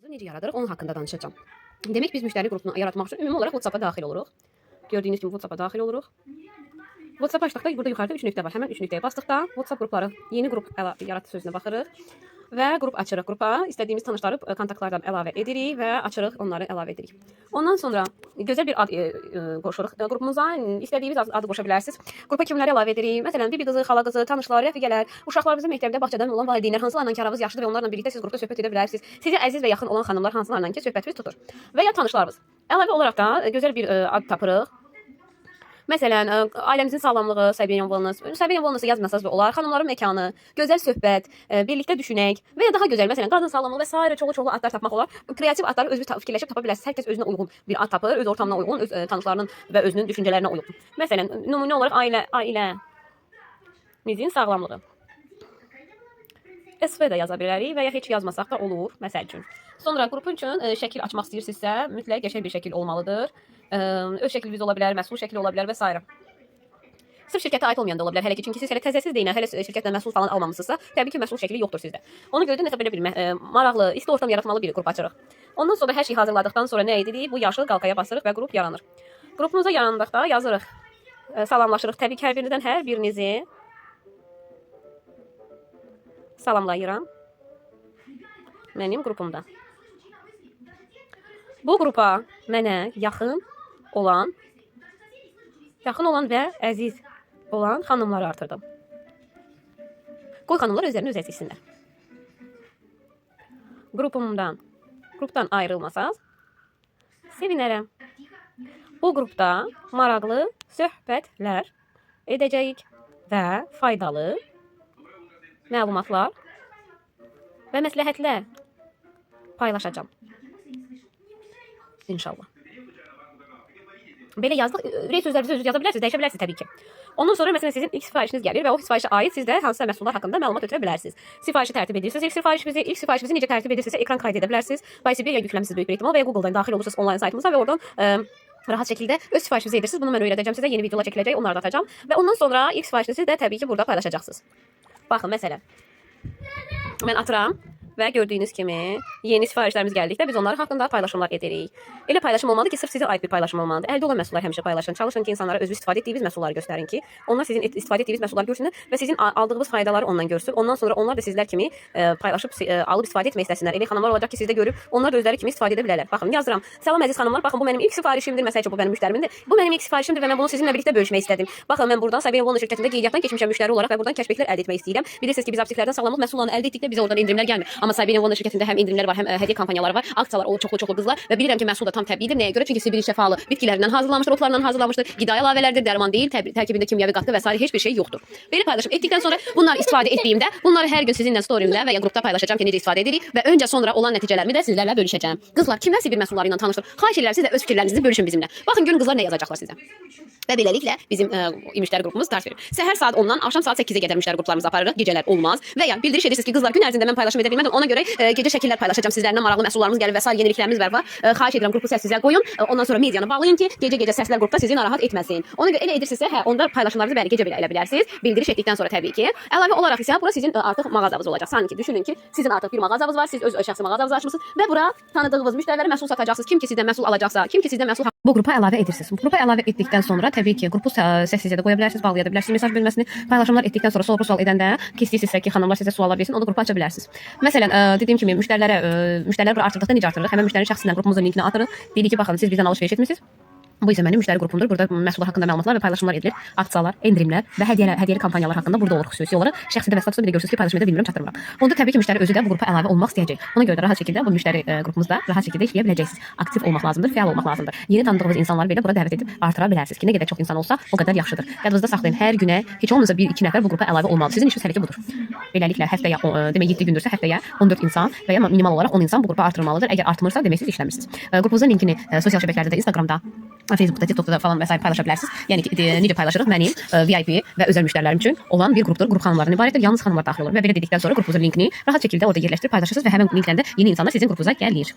Necə yaradırıq, onun haqqında danışacağım. Demək biz müştəri qrupunu yaratmaq üçün ümumi olaraq WhatsApp-a daxil oluruq. Gördüyünüz kimi WhatsApp-a daxil oluruq. WhatsApp açdıqda burada yuxarıda 3 nöqtə var. Həmin 3 nöqtəyə basdıqda WhatsApp qrupları, yeni qrup yarat sözünə baxırıq və qrup açırıq. Qrupa istədiyimiz tanışları kontaktlardan əlavə edirik və açırıq, onları əlavə edirik. Ondan sonra gözəl bir ad qoşuruq qrupumuza. İstədiyiniz adı qoşa bilərsiniz. Qrupa kimləri əlavə edirik? Məsələn, bibi qızı, xala qızı, tanışlar, rəfiqələr, uşaqlarımızın məktəbdə, bağçadan olan valideynlər, hansılarla kəravız yaxşıdır və onlarla birlikdə siz qrupda söhbət edə bilərsiniz. Sizə əziz və yaxın olan xanımlar hansılarla ki söhbətiniz tutur. Və ya tanışlarınız. Əlavə olaraq da gözəl bir ad tapırıq. Məsələn, ailəmizin sağlamlığı, Səbiyyə wellness. Səbiyyə wellness yazmasanız da olar. Xanımların məkanı, gözəl söhbət, birlikdə düşünək və ya daha gözəl, məsələn, qadın sağlamlığı və s. çoxlu adlar tapmaq olar. Kreativ adları özünüz fikirləşib tapa bilərsiniz. Hər kəs özünə uyğun bir ad tapır, öz ortamına uyğun, öz tanışlarının və özünün düşüncələrinə uyğun. Məsələn, nümunə olaraq ailəmizin sağlamlığı. SV də yaza bilərik və ya heç yazmasaq da olur, məsəl üçün. Sonra qrupun üçün şəkil açmaq istəyirsinizsə, mütləq qəşəng bir şəkil olmalıdır. Öz şəkliniz ola bilər, məhsul şəkli ola bilər və s. Sırf şirkətə aid olmayan da ola bilər hələ ki, çünki siz hələ təzəsiz deyinə, hələ şirkətlə məhsul falan almamısınızsa, təbii ki, məhsul şəkli yoxdur sizdə. Ona görə də nəsə belə bir maraqlı, isti ortam yaratmalı bir qrup açırıq. Ondan sonra hər şeyi hazırladıqdan sonra nə edirik? Bu yaşıl qalqaya basırıq və qrup yaranır. Qrupumuza yarandıqda yazırıq, salamlaşırıq. Təbii ki, hər birindən hər birinizi salamlayıram mənim qrupumda. Bu qrupa mənə yaxın olan və əziz olan xanımları artırdım. Qoy xanımlar özlərini öz əzizsinlər. Qrupdan ayrılmasaz sevinərəm. Bu qrupda maraqlı söhbətlər edəcəyik və faydalı məlumatlar və məsləhətlər paylaşacağım. İnşallah. Belə yazdıq. Ürək sözlərinizi özünüz yaza bilərsiniz, dəyişə bilərsiniz təbii ki. Ondan sonra məsələn sizin ilk sifarişiniz gəlir və o sifarişə aid siz də hansısa məhsullar haqqında məlumat ötürə bilərsiniz. Sifarişi tərtib edirsiniz. İlk sifarişinizi necə tərtib edirsinizsə ekran kaydı edə bilərsiniz. Baysiberya yükləmisiniz böyük bir ehtimal və ya Google-dan daxil olursunuz onlayn saytımıza və oradan rahat şəkildə öz sifarişinizi edirsiniz. Bunu mən öyrədəcəm sizə, yeni videolar çəkiləcək, onları da atacağım və ondan sonra ilk sifarişinizi də təbii ki burada paylaşacaqsınız. Baxın məsələn. Mən atıram. Və gördüyünüz kimi yeni sifarişlərimiz gəldikdə biz onları haqqında paylaşımlar edirik. Elə paylaşım olmalıdır ki, sırf sizə aid bir paylaşım olmalıdır. Əldə olan məhsullar həmişə paylaşın. Çalışın ki, insanlara özünüz istifadə etdiyiniz məhsulları göstərin ki, onlar sizin istifadə etdiyiniz məhsulları görsünlər və sizin aldığınız faydaları ondan görsün. Ondan sonra onlar da sizlər kimi paylaşıb alıb istifadə etmək istəsinlər. Elə xanımlar olacaq ki, sizdə görüb onlar da özləri kimi istifadə edə bilərlər. Baxın, yazıram. Salam əziz xanımlar, baxın bu mənim ilk sifarişimdir. Məsələn, bu mənim müştərimdir. Bu mənim ilk sifarişimdir və mən bunu sizinlə birlikdə bölüşmək istədim. Baxın, mən buradan Səbiyyə Wellness şirkətində qeydiyyatdan keçmişəm müştəri olaraq və buradan kəşfiyyatlar əldə etmək istəyirəm. Bilirsiniz ki, biz apteklərdən sağlamlıq məhsullarını əldə etdikdə bizə oradan endirimlər gəlmir. Amma Səbiyyə Wellness şirkətində həm endirimlər var, həm hədiyyə kampanyaları var, aksiyalar olur, çoxlu qızlar və bilirəm ki, məhsul da tam təbiidir. Nəyə görə? Çünki sibir şəfalı bitkilərindən hazırlanmışdır, otlarından hazırlanmışdır, qida əlavələrdir, dərman deyil, tərkibində kimyəvi qatı və s. heç bir şey yoxdur. Belə paylaşım etdikdən sonra bunları istifadə etdiyimdə, bunları hər gün sizinlə storyimdə və ya qrupda paylaşacağam ki, necə istifadə edirik və öncə sonra olan nəticələrimi də sizlərlə bölüşəcəm. Qızlar, kimlər sibir məhsulları ilə tanışdır? Xahiş edirəm siz də öz fikirlərinizi bölüşün bizimlə. Baxın görün qızlar nə yazacaqlar sizə. Və beləliklə bizim müştəri qrupumuz start verir. Səhər saat 10-dan axşam saat 8-ə qədər müştəri qruplarımızı aparırıq. Gecələr olmaz. Və ya bildiriş edirsiniz ki, qızlar gün ərzində mən paylaşım edə bilmədim. Ona görə gecə şəkillər paylaşacağam sizlərlə. Maraqlı məhsullarımız gəlir və s. yeniliklərimiz var. Xahiş edirəm qrupu səssizə qoyun. Ondan sonra medianı bağlayın ki, gecə səslər qrupda sizi narahat etməsin. Ona görə elə edirsinizsə, onda paylaşımlarınızı bəli gecə belə elə bilərsiniz. Bildiriş etdikdən sonra təbii ki, əlavə olaraq isə bura sizin artıq mağazanız olacaq. Sanki düşünün ki, sizin artıq bir mağazanız var, siz öz şəxsi mağazanızı açmısınız və bura tanıdığınız müştərilərə məhsul satacaqsınız. Kim ki sizdən məhsul alacaqsa, kim ki sizdən məhsul bu qrupa əlavə edirsiniz. Bu qrupa əlavə etdikdən sonra təbii ki, qrupu səssizə də qoya bilərsiniz, bağlaya da bilərsiniz. Mesaj bölməsini paylaşımlar etdikdən sonra sual edəndə ki, istəyirsinizsə ki, xanımlar sizə suallar versin, onu qrupa aça bilərsiniz. Məsələn, dediyim kimi müştərilər artırdıqda necə artırırıq? Həmin müştərinin şəxsindən qrupumuzun linkini atırıq. Deyirik ki, baxın, siz bizdən alış-veriş etmisiniz. Bu isə mənim müştəri qrupumdur. Burada məhsullar haqqında məlumatlar və paylaşımlar edilir. Aksiyalar, endirimlər və hədiyyəli kampanyalar haqqında burada olur xüsusi olaraq. Şəxsi və statusda bir də görürsünüz ki, paylaşım edə bilmirəm, çatdırmıram. Onda təbii ki, müştəri özü də bu qrupa əlavə olmaq istəyəcək. Ona görə də rahat şəkildə bu müştəri qrupumuzda rahat şəkildə işləyə biləcəksiniz. Aktiv olmaq lazımdır, fəal olmaq lazımdır. Yeni tanıdığınız insanları belə bura dəvət edib artıra bilərsiniz ki, nə qədər çox insan olsa, o qədər yaxşıdır. Yadınızda saxlayın, hər günə heç olmasa 1-2 nəfər bu qrupa əlavə olmalı. Sizin işiniz hələ ki budur. Beləliklə həftəyə demək 7 gündürsə həftəyə 14 insan və ya minimal olaraq 10 insan bu qrupa artırmalıdır. Əgər artırmırsa demək siz işləmirsiniz. Qrupumuzun linkini sosial şəbəkələrdə də, Instagramda, Facebookda, TikTokda falan və s. paylaşa bilərsiniz. Yəni ki, necə paylaşırıq? Mənim VIP və özəl müştərilərim üçün olan bir qrupdur. Qrup xanımlarından ibarətdir. Yalnız xanımlar daxil olur və belə dedikdən sonra qrupumuzun linkini rahat şəkildə orada yerləşdirib paylaşırsınız və həmin linkdən də yeni insanlar sizin qrupunuza gəlir.